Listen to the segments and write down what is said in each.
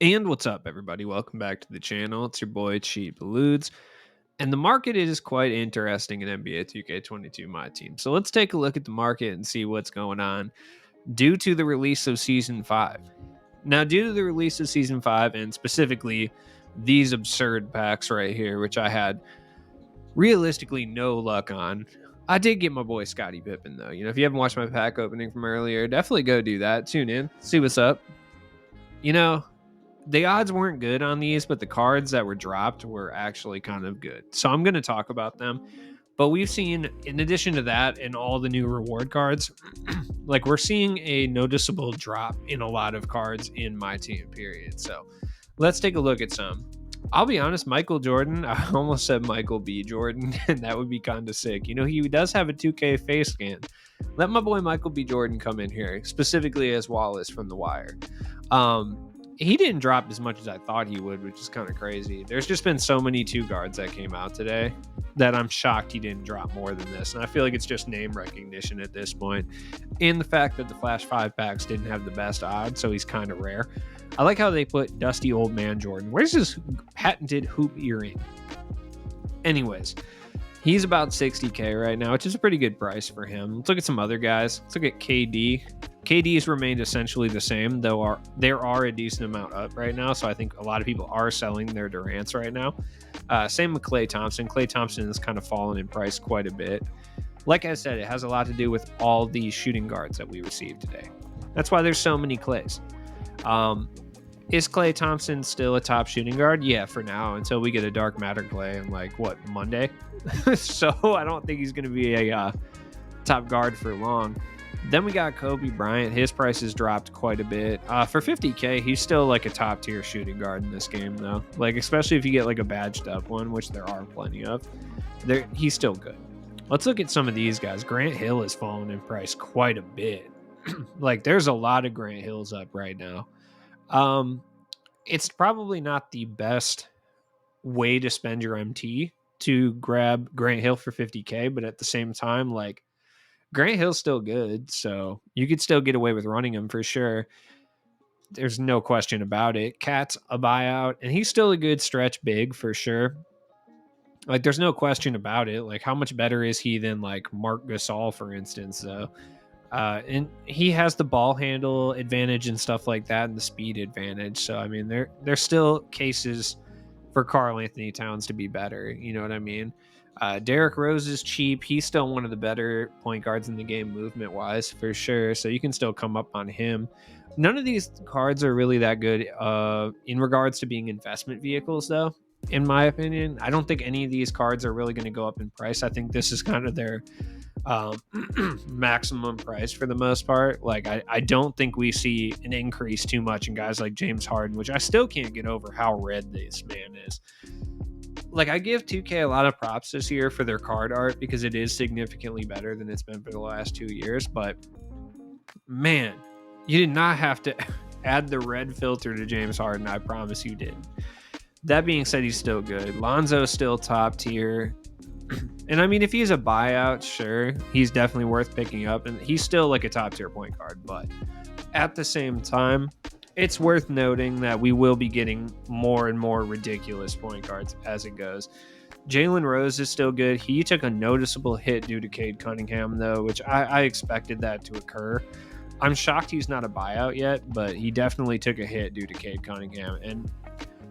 And what's up, everybody? Welcome back to the channel. It's your boy Cheap Eludes, and the market is quite interesting in NBA 2K22, my team. So let's take a look at the market and see what's going on due to the release of Season 5. Now, due to the release of Season 5, and specifically these absurd packs right here, which I had realistically no luck on, I did get my boy Scottie Pippen, though. If you haven't watched my pack opening from earlier, definitely go do that. Tune in, see what's up. You know, the odds weren't good on these, but the cards that were dropped were actually kind of good. So I'm going to talk about them. But we've seen, in addition to that, and all the new reward cards, like we're seeing a noticeable drop in a lot of cards in my team, period. So let's take a look at some. I'll be honest, Michael Jordan, I almost said Michael B. Jordan, and that would be kind of sick. He does have a 2K face scan. Let my boy Michael B. Jordan come in here, specifically as Wallace from The Wire. He didn't drop as much as I thought he would, which is kind of crazy. There's just been so many 2 guards that came out today that I'm shocked he didn't drop more than this. And I feel like it's just name recognition at this point. And the fact that the Flash 5 packs didn't have the best odds, so he's kind of rare. I like how they put Dusty Old Man Jordan. Where's his patented hoop earring? Anyways, he's about 60K right now, which is a pretty good price for him. Let's look at some other guys. Let's look at KD. KD's remained essentially the same, though there are a decent amount up right now. So I think a lot of people are selling their Durants right now. Same with Klay Thompson. Klay Thompson has kind of fallen in price quite a bit. Like I said, it has a lot to do with all these shooting guards that we received today. That's why there's so many Klays. Is Klay Thompson still a top shooting guard? Yeah, for now, until we get a dark matter Klay in Monday. So I don't think he's going to be a top guard for long. Then we got Kobe Bryant. His price has dropped quite a bit. For 50K, he's still like a top tier shooting guard in this game, though. Like, especially if you get like a badged up one, which there are plenty of. He's still good. Let's look at some of these guys. Grant Hill has fallen in price quite a bit. Like, there's a lot of Grant Hills up right now. It's probably not the best way to spend your MT to grab Grant Hill for 50K, but at the same time, like, Grant Hill's still good, so you could still get away with running him for sure. There's no question about it. Cat's a buyout, and he's still a good stretch big for sure. Like, there's no question about it. Like, how much better is he than like Mark Gasol, for instance, though? And he has the ball handle advantage and stuff like that, and the speed advantage. So I mean, there's still cases for Karl Anthony Towns to be better. You know what I mean? Derrick Rose is cheap. He's still one of the better point guards in the game, movement wise, for sure. So you can still come up on him. None of these cards are really that good in regards to being investment vehicles, though. In my opinion, I don't think any of these cards are really going to go up in price. I think this is kind of their maximum price for the most part. Like, I don't think we see an increase too much in guys like James Harden, which I still can't get over how red this man is. Like, I give 2K a lot of props this year for their card art because it is significantly better than it's been for the last 2 years. But man, you did not have to add the red filter to James Harden. I promise you did. That being said, he's still good. Lonzo's still top tier. And I mean, if he's a buyout, sure, he's definitely worth picking up. And he's still like a top tier point guard. But at the same time, it's worth noting that we will be getting more and more ridiculous point guards as it goes. Jalen Rose is still good. He took a noticeable hit due to Cade Cunningham, though, which I expected that to occur. I'm shocked he's not a buyout yet, but he definitely took a hit due to Cade Cunningham. And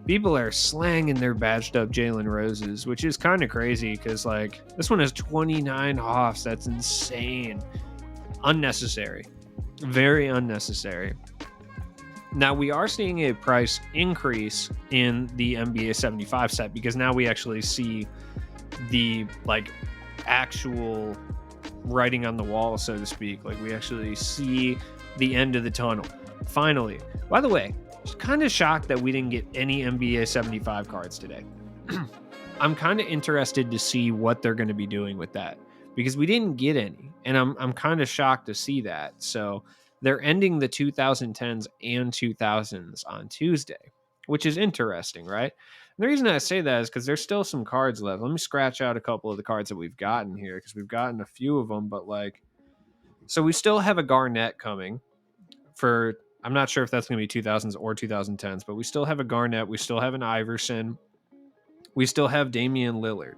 people are slanging their badged up Jalen Roses, which is kind of crazy because, like, this one has 29 Hoffs. That's insane. Unnecessary. Very unnecessary. Now, we are seeing a price increase in the NBA 75 set because now we actually see the, like, actual writing on the wall, so to speak. Like, we actually see the end of the tunnel. Finally. By the way, just kind of shocked that we didn't get any NBA 75 cards today. I'm kind of interested to see what they're going to be doing with that because we didn't get any, and I'm kind of shocked to see that. So they're ending the 2010s and 2000s on Tuesday, which is interesting, right? And the reason I say that is because there's still some cards left. Let me scratch out a couple of the cards that we've gotten here because we've gotten a few of them, but like, so we still have a Garnett coming for I'm not sure if that's going to be 2000s or 2010s, but we still have a Garnett. We still have an Iverson. We still have Damian Lillard.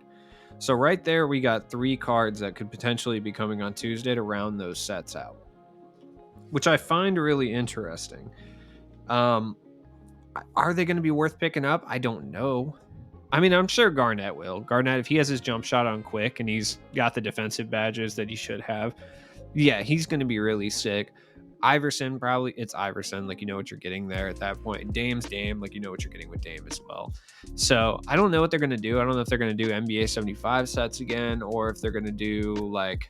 So right there, we got 3 cards that could potentially be coming on Tuesday to round those sets out, which I find really interesting. Um, are they going to be worth picking up? I don't know. I mean, I'm sure Garnett will. Garnett, if he has his jump shot on quick and he's got the defensive badges that he should have, yeah, he's going to be really sick. Iverson, probably it's Iverson. Like, you know what you're getting there at that point. Dame's Dame. Like, you know what you're getting with Dame as well. So I don't know what they're going to do. I don't know if they're going to do NBA 75 sets again or if they're going to do like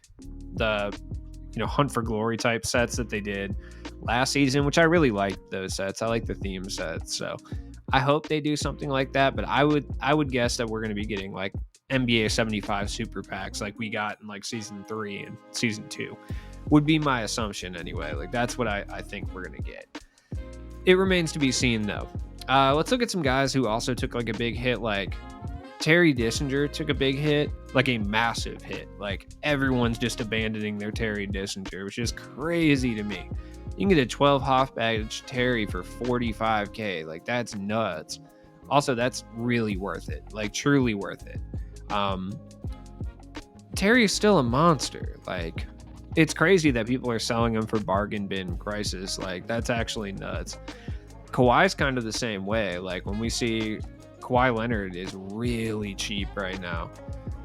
the, Hunt for Glory type sets that they did last season, which I really liked those sets. I like the theme sets. So I hope they do something like that. But I would guess that we're going to be getting like NBA 75 super packs like we got in like season 3 and season 2 would be my assumption anyway. Like that's what I think we're going to get. It remains to be seen though. Let's look at some guys who also took like a big hit. Like Terry Dissinger took a big hit, like a massive hit. Like everyone's just abandoning their Terry Dissinger, which is crazy to me. You can get a 12 Hoffbadge Terry for 45K. Like that's nuts. Also, that's really worth it. Like truly worth it. Terry is still a monster. Like it's crazy that people are selling him for bargain bin prices. Like that's actually nuts. Kawhi's kind of the same way. Like when we see Kawhi Leonard is really cheap right now.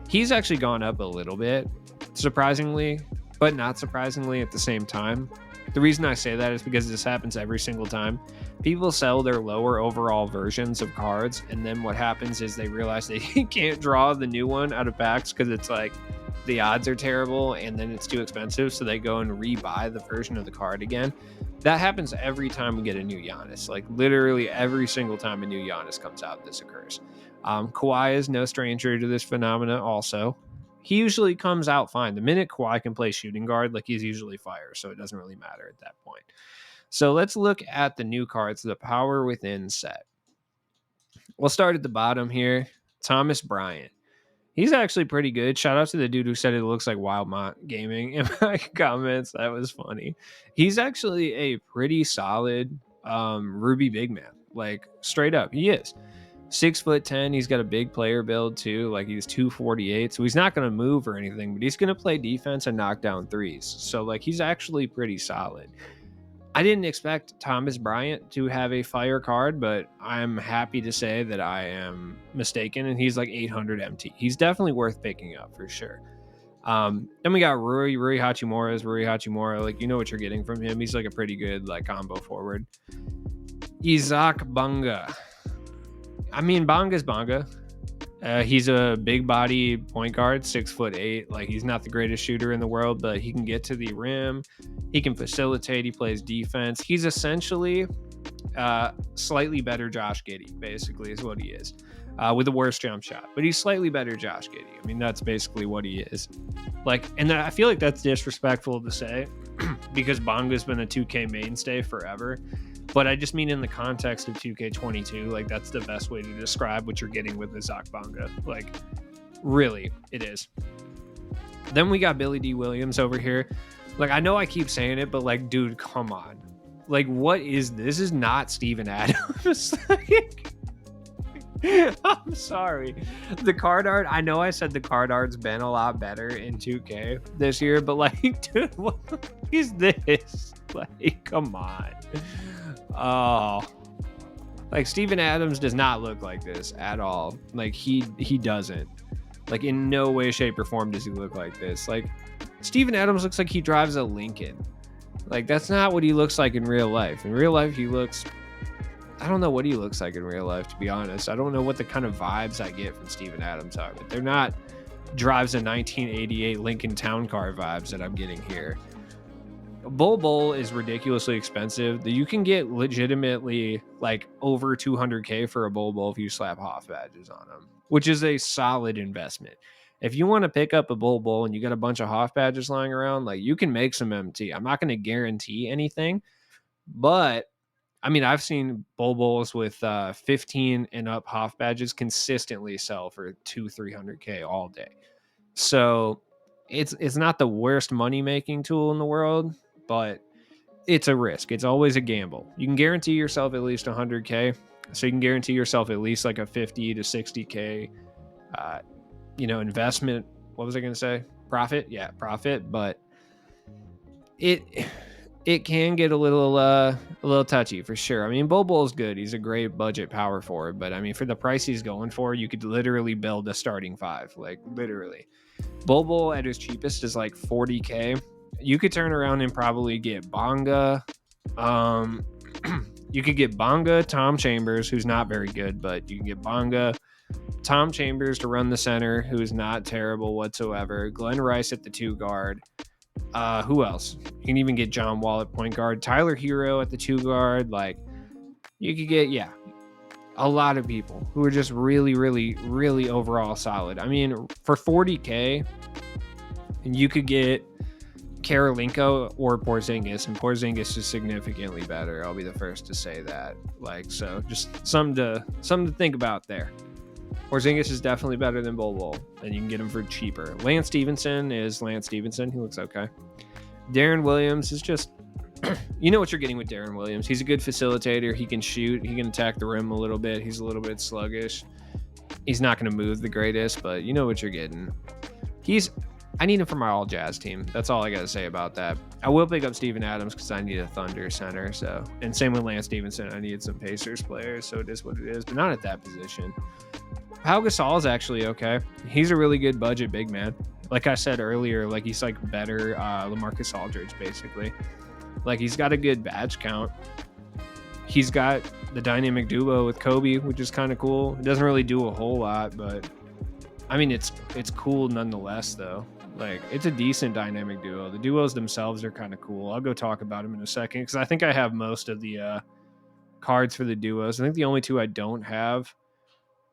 He's actually gone up a little bit, surprisingly, but not surprisingly at the same time. The reason I say that is because this happens every single time. People sell their lower overall versions of cards, and then what happens is they realize they can't draw the new one out of packs because it's like the odds are terrible and then it's too expensive, so they go and rebuy the version of the card again. That happens every time we get a new Giannis. Like literally every single time a new Giannis comes out, this occurs. Kawhi is no stranger to this phenomena also. He usually comes out fine. The minute Kawhi can play shooting guard, like he's usually fire, so it doesn't really matter at that point. So let's look at the new cards, the Power Within set. We'll start at the bottom here. Thomas Bryant. He's actually pretty good. Shout out to the dude who said it looks like Wildmont Gaming in my comments. That was funny. He's actually a pretty solid Ruby big man. Like straight up, he is. 6'10". He's got a big player build too. Like he's 248, so he's not going to move or anything, but he's going to play defense and knock down threes. So like he's actually pretty solid. I didn't expect Thomas Bryant to have a fire card, but I'm happy to say that I am mistaken, and he's like 800 MT. He's definitely worth picking up for sure. Then we got Rui Hachimura. Like, you know what you're getting from him. He's like a pretty good like combo forward. Isaac Bonga. I mean, Bonga's Bonga. He's a big body point guard, 6'8". Like he's not the greatest shooter in the world, but he can get to the rim. He can facilitate. He plays defense. He's essentially slightly better Josh Giddey, basically, is what he is, with a worse jump shot. But he's slightly better Josh Giddey. I mean, that's basically what he is. Like, and I feel like that's disrespectful to say because Bonga's been a 2K mainstay forever. But I just mean in the context of 2K22, like that's the best way to describe what you're getting with Isaac Bonga. Like, really, it is. Then we got Billy D. Williams over here. Like, I know I keep saying it, but like, dude, come on. Like, what is this? This is not Steven Adams. I'm sorry. The card art, I know I said the card art's been a lot better in 2K this year, but like, dude, what is this? Like, come on. Oh, like Steven Adams does not look like this at all. Like he doesn't. Like in no way, shape, or form does he look like this. Like Steven Adams looks like he drives a Lincoln. Like that's not what he looks like in real life. In real life, he looks. I don't know what he looks like in real life, to be honest. I don't know what the kind of vibes I get from Steven Adams are, but they're not drives a 1988 Lincoln Town Car vibes that I'm getting here. Bol Bol is ridiculously expensive. You can get legitimately like over 200K for a Bol Bol if you slap Hoff badges on them, which is a solid investment. If you want to pick up a Bol Bol and you got a bunch of Hoff badges lying around, like you can make some MT. I'm not going to guarantee anything, but I mean, I've seen Bol Bols with 15 and up Hoff badges consistently sell for 200-300K all day. So it's not the worst money making tool in the world, but it's a risk. It's always a gamble. You can guarantee yourself at least 100K. So you can guarantee yourself at least like a 50 to 60K, investment. What was I going to say? Profit. Yeah, profit. But it it can get a little touchy for sure. I mean, Bol Bol's good. He's a great budget power forward, but I mean, for the price he's going for, you could literally build a starting five, like literally. Bol Bol at his cheapest is like 40K. You could turn around and probably get Bonga. Um, you could get Bonga, Tom Chambers, who's not very good, but you can get Bonga, Tom Chambers to run the center, who's not terrible whatsoever. Glenn Rice at the 2 guard. Who else? You can even get John Wall at point guard. Tyler Hero at the 2 guard. Like, you could get, a lot of people who are just really, really, really overall solid. I mean, for 40K, you could get Karolinko or Porzingis, and Porzingis is significantly better. I'll be the first to say that. Like, so just something to think about there. Porzingis is definitely better than Bol Bol, and you can get him for cheaper. Lance Stevenson is Lance Stevenson. He looks okay. Darren Williams is just, you know what you're getting with Darren Williams. He's a good facilitator. He can shoot. He can attack the rim a little bit. He's a little bit sluggish. He's not going to move the greatest, but you know what you're getting. I need him for my all Jazz team. That's all I got to say about that. I will pick up Steven Adams because I need a Thunder center. So, and same with Lance Stevenson. I needed some Pacers players, so it is what it is, but not at that position. Pau Gasol is actually okay. He's a really good budget big man. Like I said earlier, like he's like better LaMarcus Aldridge, basically. Like he's got a good badge count. He's got the dynamic duo with Kobe, which is kind of cool. It doesn't really do a whole lot, but I mean, it's cool nonetheless, though. Like, it's a decent dynamic duo. The duos themselves are kind of cool. I'll go talk about them in a second because I think I have most of the cards for the duos. I think the only two I don't have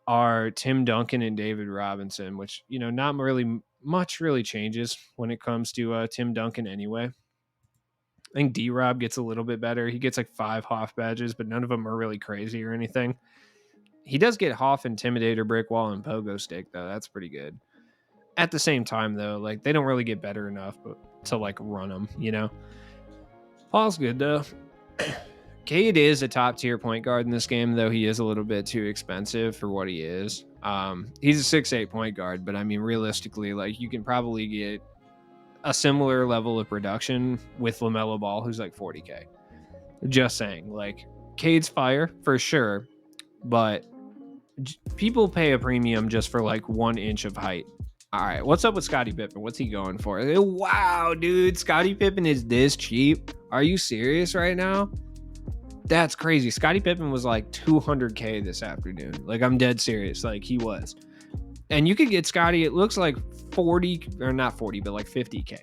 are Tim Duncan and David Robinson, which, not really much really changes when it comes to Tim Duncan anyway. I think D-Rob gets a little bit better. He gets like 5 Hoff badges, but none of them are really crazy or anything. He does get Hoff, Intimidator, Brick Wall, and Pogo Stick, though. That's pretty good. At the same time, though, like they don't really get better enough to like run them, Paul's good, though. Cade is a top tier point guard in this game, though he is a little bit too expensive for what he is. He's a 6'8" point guard, but I mean, realistically, like you can probably get a similar level of production with LaMelo Ball, who's like 40K. Just saying, like Cade's fire for sure, but people pay a premium just for like 1 inch of height. All right, what's up with Scottie Pippen? What's he going for? Wow, dude, Scottie Pippen is this cheap? Are you serious right now? That's crazy. Scottie Pippen was like 200K this afternoon. Like, I'm dead serious. Like, he was. And you could get Scottie, it looks like 40, or not 40, but like 50K.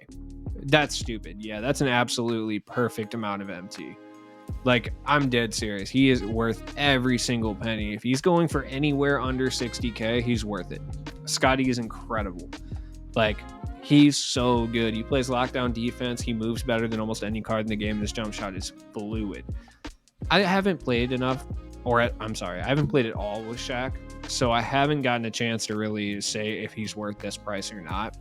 That's stupid. Yeah, that's an absolutely perfect amount of MT. Like, I'm dead serious. He is worth every single penny. If he's going for anywhere under 60K, he's worth it. Scottie is incredible. Like, he's so good. He plays lockdown defense. He moves better than almost any card in the game. This jump shot is fluid. I haven't played enough, I haven't played at all with Shaq, so I haven't gotten a chance to really say if he's worth this price or not.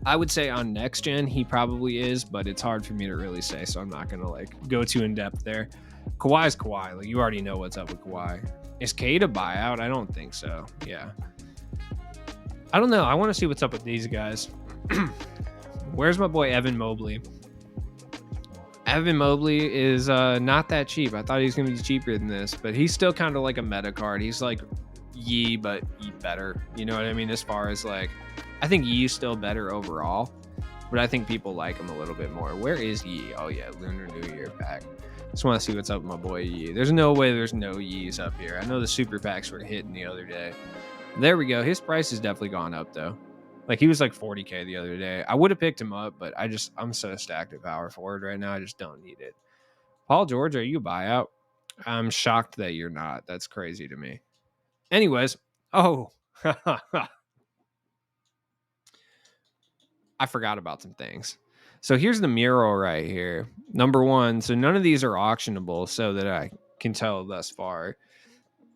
I would say on next gen, he probably is, but it's hard for me to really say, so I'm not going to like go too in depth there. Kawhi's Kawhi. Like, you already know what's up with Kawhi. Is Cade a buyout? I don't think so. Yeah. I don't know. I want to see what's up with these guys. Where's my boy Evan Mobley? Evan Mobley is not that cheap. I thought he was going to be cheaper than this, but he's still kind of like a meta card. He's like Yee, but Yee better. You know what I mean? As far as like, I think Yee's still better overall, but I think people like him a little bit more. Where is Yee? Oh yeah, Lunar New Year pack. Just want to see what's up with my boy Yee. There's no way there's no Yees up here. I know the super packs were hitting the other day. There we go. His price has definitely gone up though. Like, he was like 40K the other day. I would have picked him up, but I'm so stacked at power forward right now. I just don't need it. Paul George, are you a buyout? I'm shocked that you're not. That's crazy to me. Anyways, I forgot about some things. So here's the mural right here. Number one, so none of these are auctionable, so that I can tell thus far.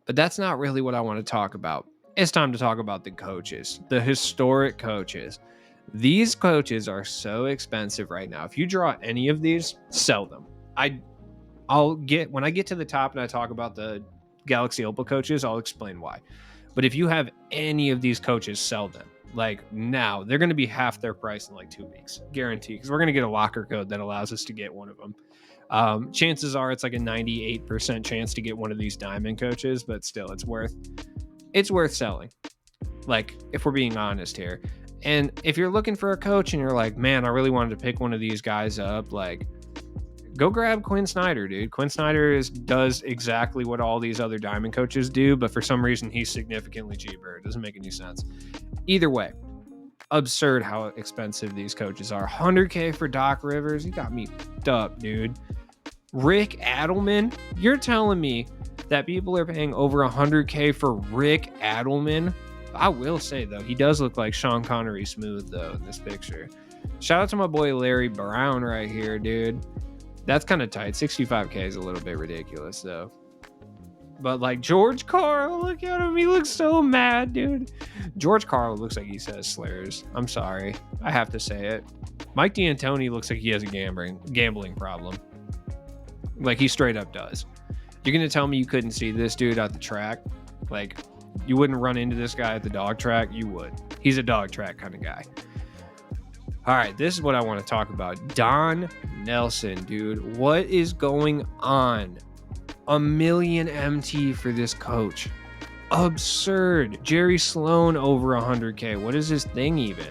But that's not really what I want to talk about. It's time to talk about the coaches, the historic coaches. These coaches are so expensive right now. If you draw any of these, sell them. I'll get when I get to the top and I talk about the Galaxy Opal coaches, I'll explain why. But if you have any of these coaches, sell them. Like now, they're going to be half their price in like 2 weeks, guaranteed. Because we're going to get a locker code that allows us to get one of them. Chances are it's like a 98% chance to get one of these diamond coaches, but still, it's worth selling. Like if we're being honest here. And if you're looking for a coach and you're like, man, I really wanted to pick one of these guys up, like go grab Quinn Snyder, dude. Quinn Snyder does exactly what all these other diamond coaches do, but for some reason he's significantly cheaper. It doesn't make any sense. Either way, absurd how expensive these coaches are. 100K for Doc Rivers. You got me f***ed up, dude. Rick Adelman. You're telling me that people are paying over 100K for Rick Adelman? I will say, though, he does look like Sean Connery smooth, though, in this picture. Shout out to my boy Larry Brown right here, dude. That's kind of tight. 65K is a little bit ridiculous, though. But like George Karl, look at him. He looks so mad, dude. George Karl looks like he says slurs. I'm sorry. I have to say it. Mike D'Antoni looks like he has a gambling problem. Like he straight up does. You're going to tell me you couldn't see this dude at the track? Like you wouldn't run into this guy at the dog track? You would. He's a dog track kind of guy. All right, this is what I want to talk about. Don Nelson, dude. What is going on? $1 million MT for this coach. Absurd. Jerry Sloan over 100K. What is his thing even?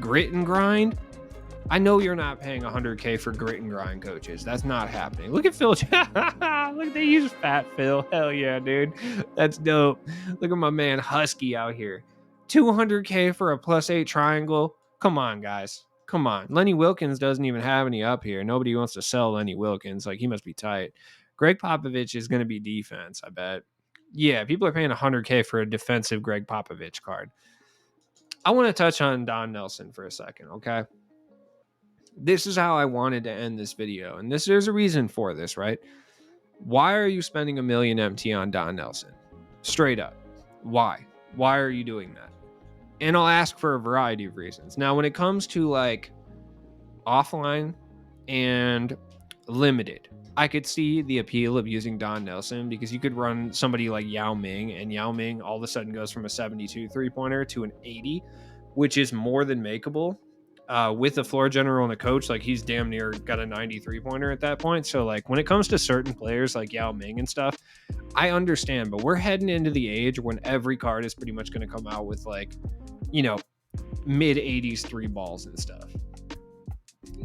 Grit and grind? I know you're not paying 100K for grit and grind coaches. That's not happening. Look at Phil. Look, they use Fat Phil. Hell yeah, dude. That's dope. Look at my man Husky out here. 200K for a +8 triangle. Come on, guys. Come on. Lenny Wilkins doesn't even have any up here. Nobody wants to sell Lenny Wilkins. Like, he must be tight. Greg Popovich is going to be defense, I bet. Yeah, people are paying 100K for a defensive Greg Popovich card. I want to touch on Don Nelson for a second, okay? This is how I wanted to end this video. And there's a reason for this, right? Why are you spending $1 million MT on Don Nelson? Straight up. Why? Why are you doing that? And I'll ask for a variety of reasons. Now, when it comes to like offline and limited, I could see the appeal of using Don Nelson because you could run somebody like Yao Ming, and Yao Ming all of a sudden goes from a 72 3-pointer to an 80, which is more than makeable. With a floor general and a coach, like he's damn near got a 93 pointer at that point. So like when it comes to certain players like Yao Ming and stuff, I understand, but we're heading into the age when every card is pretty much going to come out with like, you know, mid 80s 3 balls and stuff.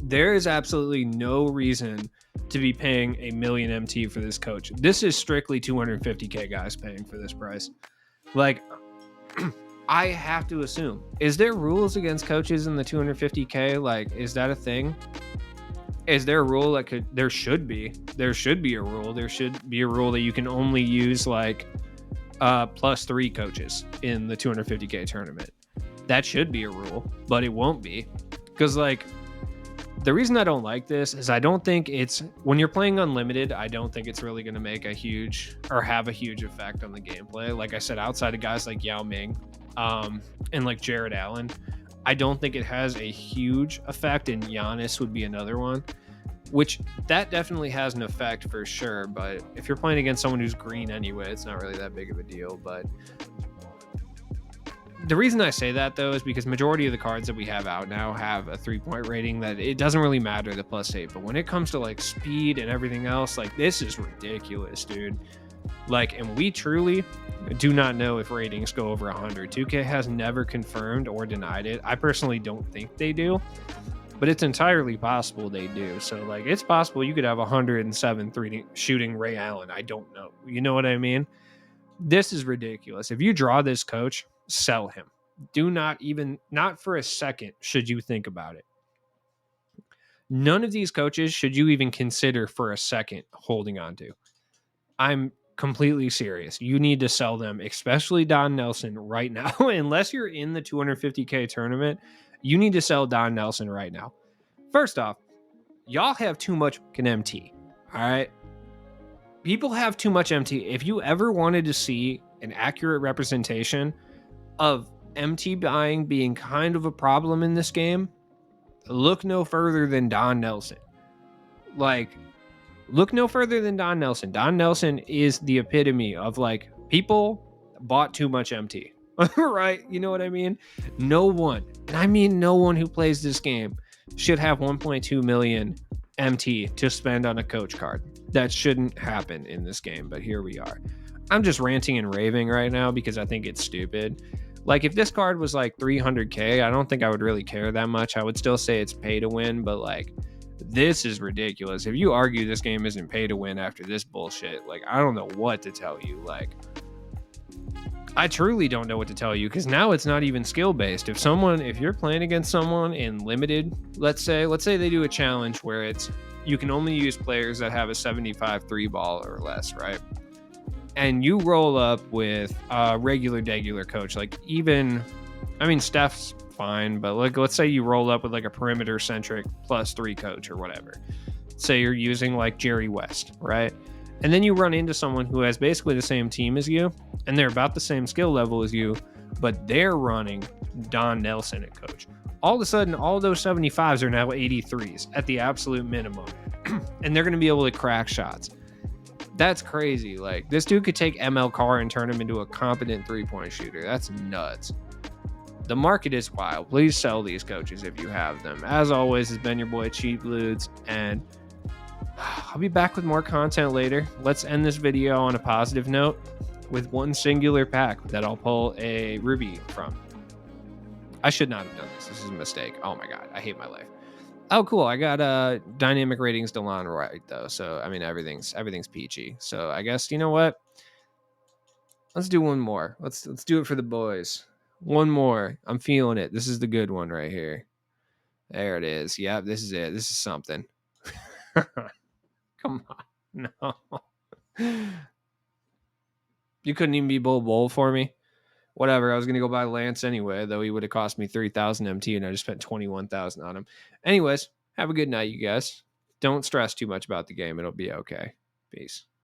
There is absolutely no reason to be paying $1 million MT for this coach. This is strictly 250K guys paying for this price. Like, I have to assume, is there rules against coaches in the 250K? Like, is that a thing? Is there a rule that there should be a rule. There should be a rule that you can only use like +3 coaches in the 250K tournament. That should be a rule, but it won't be. Because like, the reason I don't like this is I don't think it's, when you're playing unlimited, I don't think it's really going to make a huge or have a huge effect on the gameplay. Like I said, outside of guys like Yao Ming and like Jared Allen, I don't think it has a huge effect, and Giannis would be another one, which that definitely has an effect for sure. But if you're playing against someone who's green anyway, it's not really that big of a deal. But the reason I say that, though, is because majority of the cards that we have out now have a 3-point rating that it doesn't really matter the +8. But when it comes to like speed and everything else, like this is ridiculous, dude. Like, and we truly do not know if ratings go over 100. 2K has never confirmed or denied it. I personally don't think they do, but it's entirely possible they do. So like, it's possible you could have 107 shooting Ray Allen. I don't know. You know what I mean? This is ridiculous. If you draw this coach, sell him. Do not even, not for a second, should you think about it. None of these coaches should you even consider for a second holding on to. I'm completely serious. You need to sell them, especially Don Nelson right now. Unless you're in the 250K tournament, you need to sell Don Nelson right now. First off, y'all have too much MT. All right. People have too much MT. If you ever wanted to see an accurate representation of MT buying being kind of a problem in this game, look no further than Don Nelson. Like, look no further than Don Nelson. Don Nelson is the epitome of like people bought too much MT. Right? You know what I mean? No one, and I mean no one who plays this game should have 1.2 million MT to spend on a coach card. That shouldn't happen in this game, but here we are. I'm just ranting and raving right now because I think it's stupid. Like, if this card was like 300k, I don't think I would really care that much. I would still say it's pay to win, but like, this is ridiculous. If you argue this game isn't pay to win after this bullshit, like, I don't know what to tell you. Like, I truly don't know what to tell you because now it's not even skill based. If you're playing against someone in limited, let's say they do a challenge where it's you can only use players that have a 75 3 ball or less, right? And you roll up with a regular coach, like even, I mean, Steph's fine, but like, let's say you roll up with like a perimeter centric +3 coach or whatever. Say you're using like Jerry West, right? And then you run into someone who has basically the same team as you, and they're about the same skill level as you, but they're running Don Nelson at coach. All of a sudden, all those 75s are now 83s at the absolute minimum, and they're going to be able to crack shots. That's crazy. Like, this dude could take ML Carr and turn him into a competent 3-point shooter. That's nuts. The market is wild. Please sell these coaches if you have them. As always, it's been your boy Cheap Ludes, and I'll be back with more content later. Let's end this video on a positive note with one singular pack that I'll pull a ruby from. I should not have done this. This is a mistake. Oh my god, I hate my life. Oh, cool. I got dynamic ratings Delon right though. So I mean everything's peachy. So I guess, you know what? Let's do one more. Let's do it for the boys. One more. I'm feeling it. This is the good one right here. There it is. Yep, this is it. This is something. Come on. No. You couldn't even be Bol Bol for me. Whatever. I was gonna go buy Lance anyway, though he would have cost me 3,000 MT, and I just spent 21,000 on him. Anyways, have a good night, you guys. Don't stress too much about the game. It'll be okay. Peace.